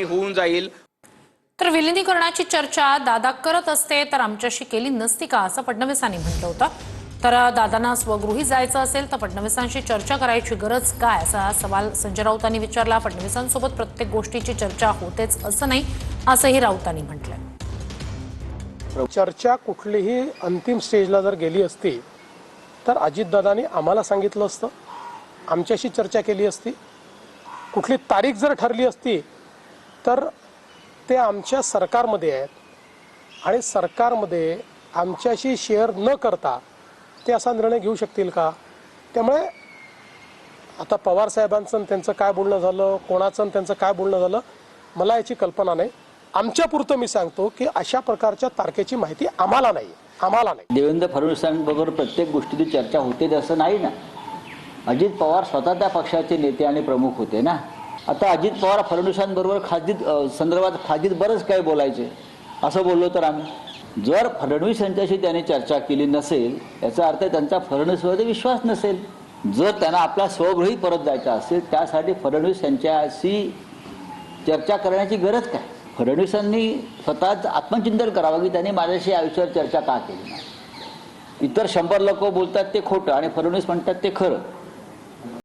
होऊन जाईल। तर विलिनीकरणाची चर्चा दादा करत असते तर आमच्याशी केली नसती का असं फडणवीसांनी म्हटलं होतं। तर दादांना स्वगृही जायचं असेल तर फडणवीसांशी चर्चा करायची गरज काय असा सवाल संजय राऊतांनी विचारला। फडणवीसांसोबत प्रत्येक गोष्टीची चर्चा होतेच असं नाही असंही राऊतांनी म्हटलंय। चर्चा कुठलीही अंतिम स्टेजला जर गेली असती तर अजितदादांनी आम्हाला सांगितलं असतं, आमच्याशी चर्चा केली असती। कुठली तारीख जर ठरली असती तर ते आमच्या सरकारमध्ये आहेत आणि सरकारमध्ये आमच्याशी शेअर न करता ते असा निर्णय घेऊ शकतील का? त्यामुळे आता पवार साहेबांचं त्यांचं काय बोलणं झालं, कोणाचं त्यांचं काय बोलणं झालं मला याची कल्पना नाही। आमच्यापुरतं मी सांगतो की अशा प्रकारच्या तारखेची माहिती आम्हाला नाही। देवेंद्र फडणवीसांबरोबर प्रत्येक गोष्टीची चर्चा होते असं नाही ना। अजित पवार स्वतः त्या पक्षाचे नेते आणि प्रमुख होते ना। आता अजित पवार फडणवीसांबरोबर संदर्भात खादीत बरंच काय बोलायचे असं बोललो तर आम्ही। जर फडणवीस यांच्याशी त्यांनी चर्चा केली नसेल याचा अर्थ त्यांचा फडणवीसवर विश्वास नसेल। जर त्यांना आपला स्वगृही परत जायचा असेल त्यासाठी फडणवीस यांच्याशी चर्चा करण्याची गरज काय? फडणवीसांनी स्वतःच आत्मचिंतन करावं की त्यांनी माझ्याशी आयुष्यावर चर्चा का केली नाही। इतर 100 लोक बोलतात ते खोटं आणि फडणवीस म्हणतात ते खरं।